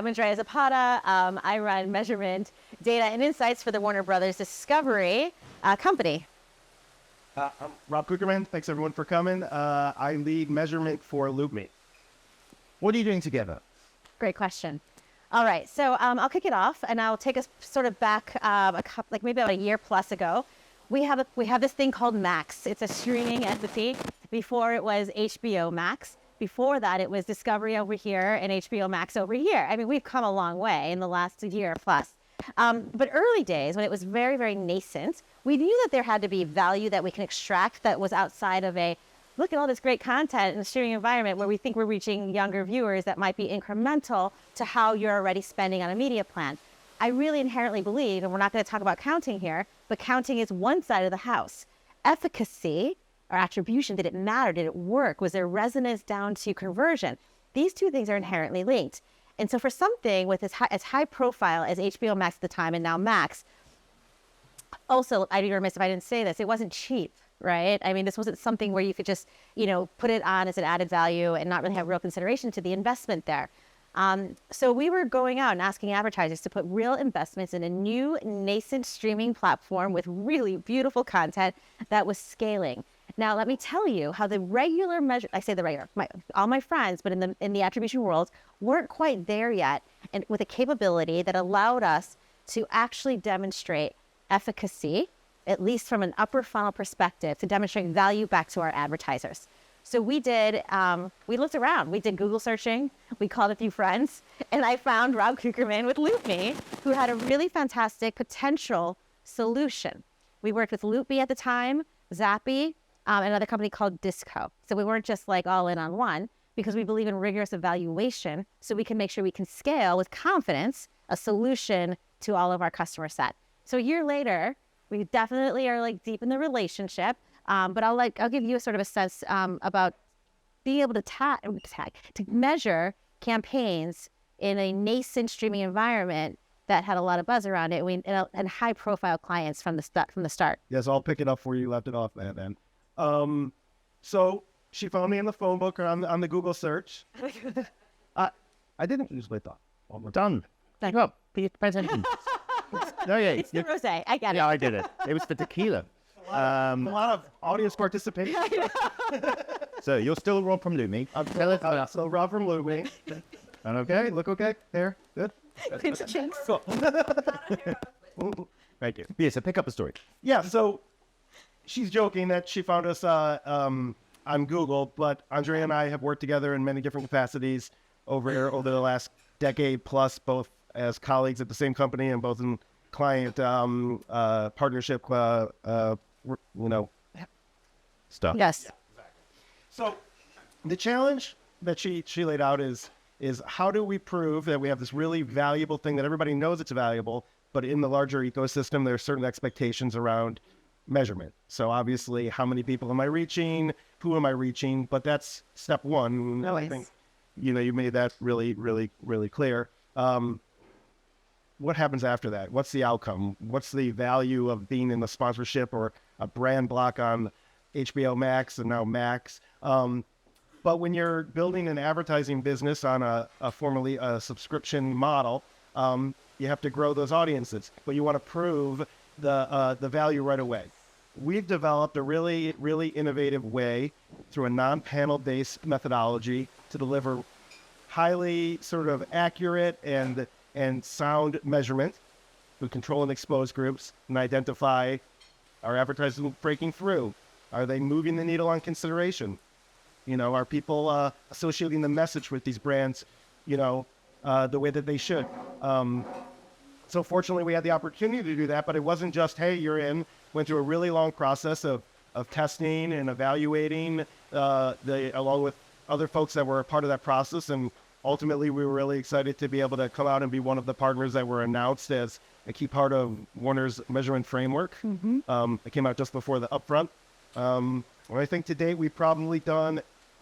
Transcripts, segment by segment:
I'm Andrea Zapata. I run measurement, data, and insights for the Warner Brothers Discovery company. I'm Rob Cukierman. Thanks everyone for coming. I lead measurement for LoopMe's. What are you doing together? Great question. All right, so I'll kick it off, and I'll take us sort of back maybe about a year plus ago. We have this thing called Max. It's a streaming entity. Before it was HBO Max. Before that, it was Discovery over here and HBO Max over here. I mean, we've come a long way in the last year plus. But early days, when it was very, very nascent, we knew that there had to be value that we can extract that was outside of a, look at all this great content in the streaming environment where we think we're reaching younger viewers that might be incremental to how you're already spending on a media plan. I really inherently believe, and we're not going to talk about counting here, but counting is one side of the house. Efficacy or attribution, did it matter? Did it work? Was there resonance down to conversion? These two things are inherently linked. And so for something with as high profile as HBO Max at the time and now Max, also, I'd be remiss if I didn't say this, it wasn't cheap, right? I mean, this wasn't something where you could just, put it on as an added value and not really have real consideration to the investment there. So we were going out and asking advertisers to put real investments in a new nascent streaming platform with really beautiful content that was scaling. Now, let me tell you how the regular measure, I say the regular, all my friends, but in the attribution world, weren't quite there yet, and with a capability that allowed us to actually demonstrate efficacy, at least from an upper funnel perspective, to demonstrate value back to our advertisers. So we looked around, we did Google searching, we called a few friends, and I found Rob Cukierman with LoopMe, who had a really fantastic potential solution. We worked with LoopMe at the time, Zapata, another company called Disco. So we weren't just like all in on one, because we believe in rigorous evaluation so we can make sure we can scale with confidence a solution to all of our customer set. So a year later, we definitely are like deep in the relationship, but I'll give you a sort of a sense about being able to measure campaigns in a nascent streaming environment that had a lot of buzz around it and high profile clients from the start. Yes, I'll pick it up where you left it off, man. So she found me in the phone book or on the Google search. I didn't usually thought. Well, we're done. Thank you. Pay attention. No, yeah, it's the rosé. I get it. Yeah, I did it. It was the tequila. A lot of audience participation. So you're still Rob from LoopMe. I'm so Rob from LoopMe. And okay, look okay. There, good. It's chinks. Cool. Thank you. Yeah, so pick up the story. Yeah, so she's joking that she found us on Google, but Andrea and I have worked together in many different capacities over the last decade plus, both as colleagues at the same company and both in client partnership, Stuff. Yes. Yeah, exactly. So the challenge that she laid out is how do we prove that we have this really valuable thing that everybody knows it's valuable, but in the larger ecosystem, there are certain expectations around measurement. So obviously, how many people am I reaching? Who am I reaching? But that's step one. Always. I think, you made that really, really, really clear. What happens after that? What's the outcome? What's the value of being in the sponsorship or a brand block on HBO Max and now Max? But when you're building an advertising business on a formerly a subscription model, you have to grow those audiences, but you want to prove the value right away. We've developed a really, really innovative way through a non-panel based methodology to deliver highly sort of accurate and sound measurement with control and expose groups and identify, are advertisers breaking through? Are they moving the needle on consideration? Are people associating the message with these brands, the way that they should? So fortunately, we had the opportunity to do that, but it wasn't just, hey, you're in. Went through a really long process of testing and evaluating along with other folks that were a part of that process. And ultimately, we were really excited to be able to come out and be one of the partners that were announced as a key part of Warner's measurement framework. Mm-hmm. It came out just before the upfront. I think to date, we've probably done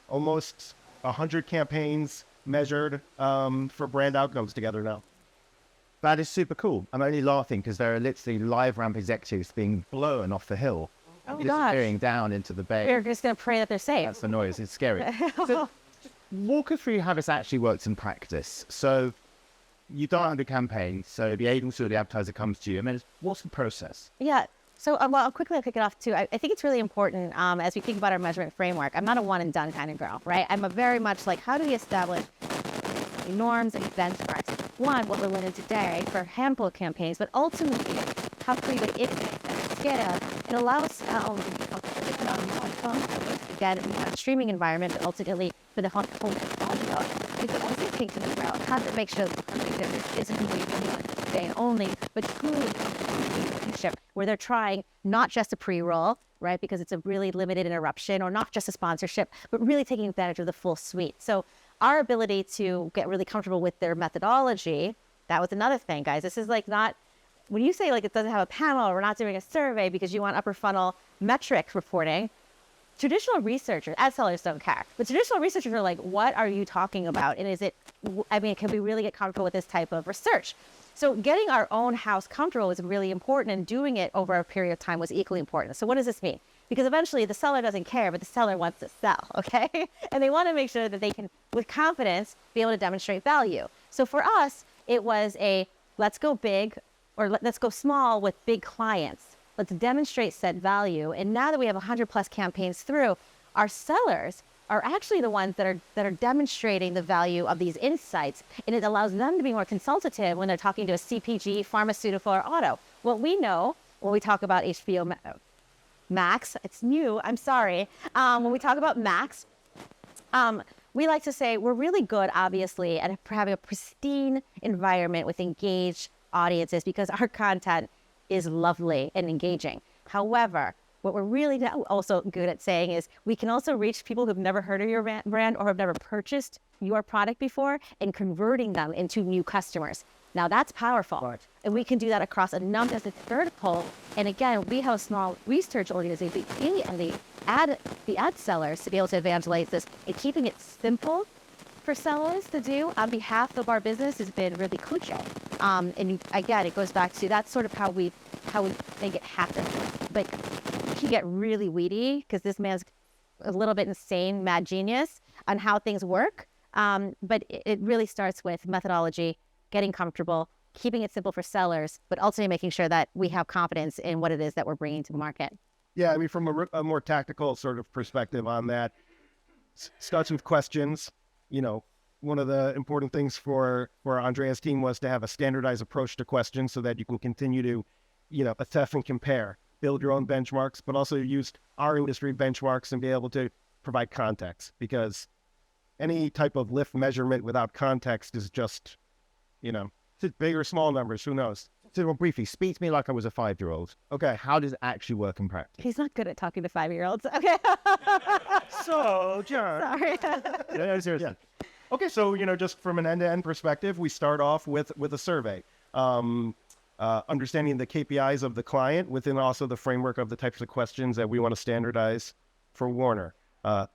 almost 100 campaigns measured for brand outcomes together now. That is super cool. I'm only laughing because there are literally live ramp executives being blown off the hill, disappearing down into the bay. We're just going to pray that they're safe. That's the noise. It's scary. So walk us through how this actually works in practice. So you've done 100 campaigns, so the agency or the advertiser comes to you. I mean, what's the process? Yeah. So I'll quickly kick it off too. I think it's really important as we think about our measurement framework. I'm not a one and done kind of girl, right? I'm a very much like, how do we establish norms and benchmarks? One, what we're learning today for a handful of campaigns, but ultimately, how can we iterate that scale? It allows again, in a streaming environment, but ultimately for the whole audio. It's also taken as well. How to make sure that this isn't really staying only, but truly where they're trying not just a pre-roll, right? Because it's a really limited interruption, or not just a sponsorship, but really taking advantage of the full suite. So our ability to get really comfortable with their methodology, that was another thing, guys. This is like not, when you say like it doesn't have a panel, or we're not doing a survey because you want upper funnel metrics reporting, traditional researchers, ad sellers don't care. But traditional researchers are like, what are you talking about? And is it, I mean, can we really get comfortable with this type of research? So getting our own house comfortable was really important, and doing it over a period of time was equally important. So what does this mean? Because eventually the seller doesn't care, but the seller wants to sell, okay? And they want to make sure that they can, with confidence, be able to demonstrate value. So for us, it was a let's go big, or let's go small with big clients. Let's demonstrate said value. And now that we have 100 plus campaigns through, our sellers are actually the ones that are demonstrating the value of these insights, and it allows them to be more consultative when they're talking to a CPG, pharmaceutical, or auto. What we know when we talk about HBO Max, it's new, I'm sorry. When we talk about Max, we like to say we're really good, obviously, at having a pristine environment with engaged audiences because our content is lovely and engaging. However, what we're really also good at saying is we can also reach people who've never heard of your brand or have never purchased your product before, and converting them into new customers. Now that's powerful. Right. And we can do that across a number of vertical. And again, we have a small research organization and the ad sellers to be able to evangelize this, and keeping it simple for sellers to do on behalf of our business has been really crucial. And again, it goes back to that's sort of how we make it happen. But he get really weedy because this man's a little bit insane, mad genius on how things work. But it really starts with methodology, getting comfortable, keeping it simple for sellers, but ultimately making sure that we have confidence in what it is that we're bringing to the market. Yeah, I mean, from a more tactical sort of perspective on that, starts with questions. You know, one of the important things for Andrea's team was to have a standardized approach to questions so that you can continue to, assess and compare, build your own benchmarks, but also use our industry benchmarks and be able to provide context, because any type of lift measurement without context is just, big or small numbers, who knows? So briefly, speak to me like I was a 5-year-old. Okay, how does it actually work in practice? He's not good at talking to 5-year-olds. Okay. So, John. Sorry. No, seriously. Yeah. Okay, so, just from an end-to-end perspective, we start off with a survey. Understanding the KPIs of the client within also the framework of the types of questions that we want to standardize for Warner.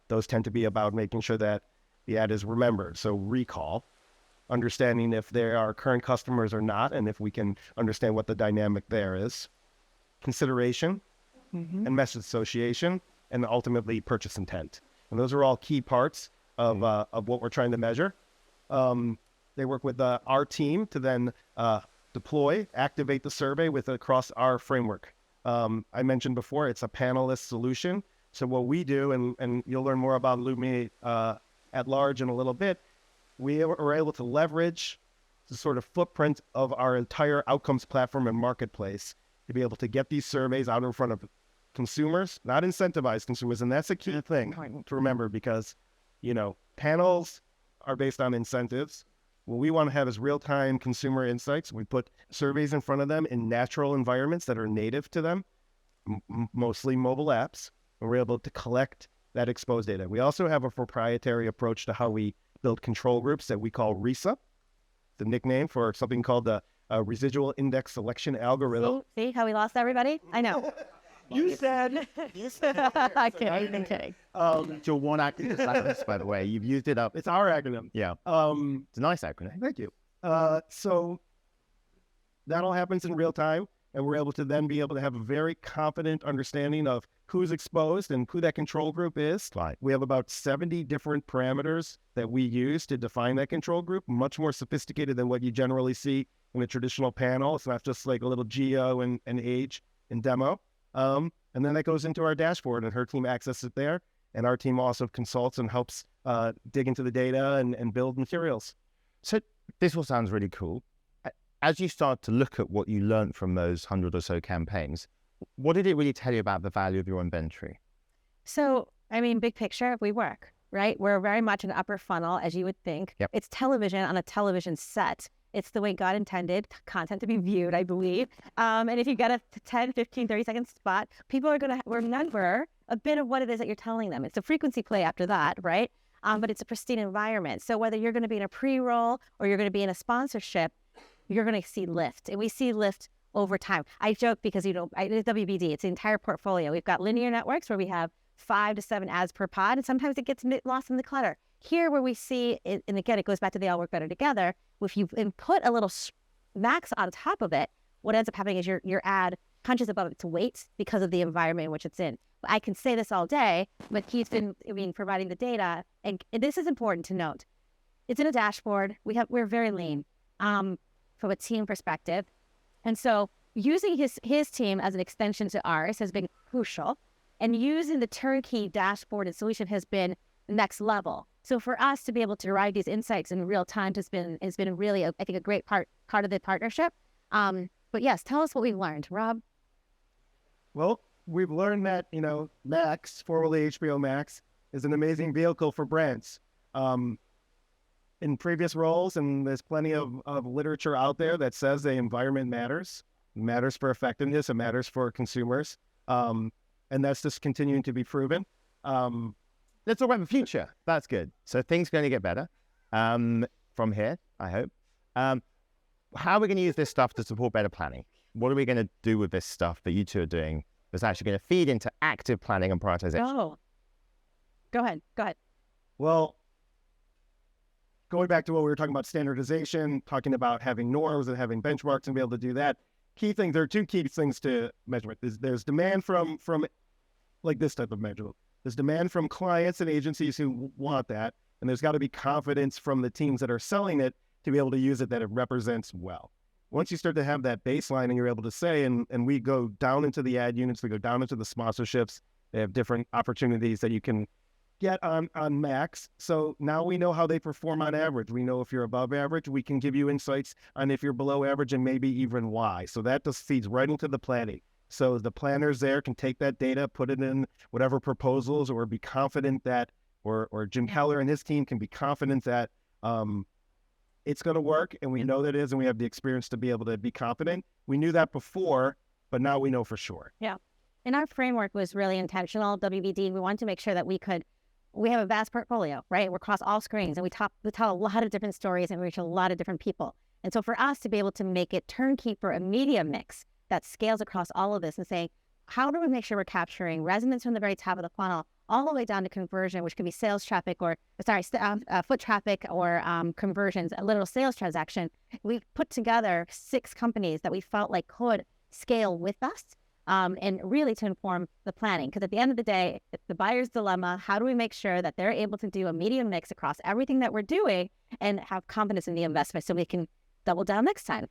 Those tend to be about making sure that the ad is remembered. So recall, understanding if they are current customers or not, and if we can understand what the dynamic there is. Consideration and message association, and ultimately purchase intent. And those are all key parts of what we're trying to measure. They work with our team to then activate the survey across our framework. I mentioned before, it's a panelist solution. So what we do, and you'll learn more about LoopMe at large in a little bit, we are able to leverage the sort of footprint of our entire outcomes platform and marketplace to be able to get these surveys out in front of consumers, not incentivized consumers. And that's a key thing to remember, because, panels are based on incentives. What we want to have is real-time consumer insights. We put surveys in front of them in natural environments that are native to them, mostly mobile apps, and we're able to collect that exposed data. We also have a proprietary approach to how we build control groups that we call RISA, the nickname for something called the residual index selection algorithm. See how we lost everybody? I know. You said. I'm kidding. It's your one acronym, by the way. You've used it up. It's our acronym. Yeah. It's a nice acronym. Thank you. So that all happens in real time, and we're able to then be able to have a very confident understanding of who's exposed and who that control group is. Right. We have about 70 different parameters that we use to define that control group, much more sophisticated than what you generally see in a traditional panel. It's not just like a little geo and age and demo. And then that goes into our dashboard, and her team accesses it there. And our team also consults and helps dig into the data and build materials. So this all sounds really cool. As you start to look at what you learned from those 100 or so campaigns, what did it really tell you about the value of your inventory? So, I mean, big picture, we work, right? We're very much an upper funnel, as you would think. Yep. It's television on a television set. It's the way God intended content to be viewed, I believe. And if you get a 10, 15, 30-second spot, people are going to remember a bit of what it is that you're telling them. It's a frequency play after that, right? But it's a pristine environment. So whether you're going to be in a pre-roll or you're going to be in a sponsorship, you're going to see lift. And we see lift over time. I joke because, it's WBD. It's the entire portfolio. We've got linear networks where we have 5 to 7 ads per pod, and sometimes it gets lost in the clutter. Here where we see, and again, it goes back to they all work better together. If you put a little max on top of it, what ends up happening is your ad punches above its weight because of the environment in which it's in. I can say this all day, but he's been providing the data, and this is important to note. It's in a dashboard. We're very lean from a team perspective, and so using his team as an extension to ours has been crucial, and using the turnkey dashboard and solution has been next level. So for us to be able to derive these insights in real time has been really, I think, a great part of the partnership. But yes, tell us what we've learned, Rob. Well, we've learned that, Max, formerly HBO Max, is an amazing vehicle for brands. In previous roles, and there's plenty of literature out there that says the environment matters. It matters for effectiveness. It matters for consumers. And that's just continuing to be proven. Let's talk about the future. That's good. So things are going to get better from here, I hope. How are we going to use this stuff to support better planning? What are we going to do with this stuff that you two are doing that's actually going to feed into active planning and prioritization? Oh, go ahead. Well, going back to what we were talking about, standardization, talking about having norms and having benchmarks and be able to do that. There are 2 key things to measurement. There's demand from like this type of measurement. There's demand from clients and agencies who want that, and there's got to be confidence from the teams that are selling it to be able to use it, that it represents well. Once you start to have that baseline and you're able to say, and we go down into the ad units, we go down into the sponsorships, they have different opportunities that you can get on Max. So now we know how they perform on average. We know if you're above average, we can give you insights on if you're below average and maybe even why. So that just feeds right into the planning. So the planners there can take that data, put it in whatever proposals, or be confident that, or Jim Keller and his team can be confident that it's going to work, and we know that it is, and we have the experience to be able to be confident. We knew that before, but now we know for sure. Yeah. And our framework was really intentional, WBD. We wanted to make sure that we have a vast portfolio, right? We're across all screens, and we tell a lot of different stories and we reach a lot of different people. And so for us to be able to make it turnkey for a media mix that scales across all of this and saying, how do we make sure we're capturing resonance from the very top of the funnel all the way down to conversion, which can be sales traffic foot traffic or conversions, a literal sales transaction. We've put together 6 companies that we felt like could scale with us and really to inform the planning. Because at the end of the day, it's the buyer's dilemma. How do we make sure that they're able to do a media mix across everything that we're doing and have confidence in the investment so we can double down next time?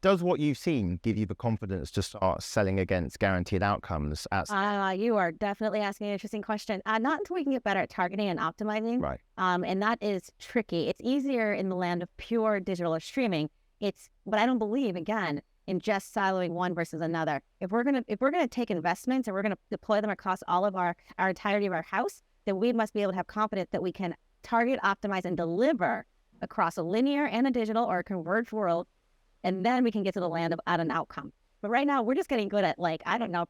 Does what you've seen give you the confidence to start selling against guaranteed outcomes? You are definitely asking an interesting question. Not until we can get better at targeting and optimizing. Right. And that is tricky. It's easier in the land of pure digital or streaming. But I don't believe, again, in just siloing one versus another. If we're gonna take investments and we're gonna deploy them across all of our entirety of our house, then we must be able to have confidence that we can target, optimize, and deliver across a linear and a digital or a converged world. And then we can get to the land of at an outcome. But right now, we're just getting good at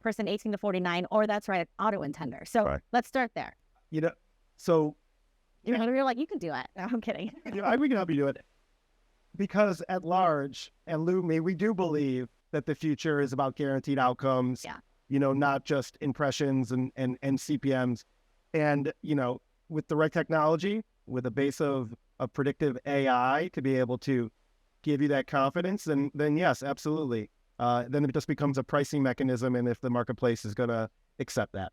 person 18 to 49, or that's right, auto intender. So Let's start there. So you're like, you can do it. No, I'm kidding. We can help you do it. Because at large, at LoopMe, we do believe that the future is about guaranteed outcomes, not just impressions and CPMs. And, with the right technology, with a base of predictive AI to be able to give you that confidence, then yes, absolutely. Then it just becomes a pricing mechanism, and if the marketplace is going to accept that.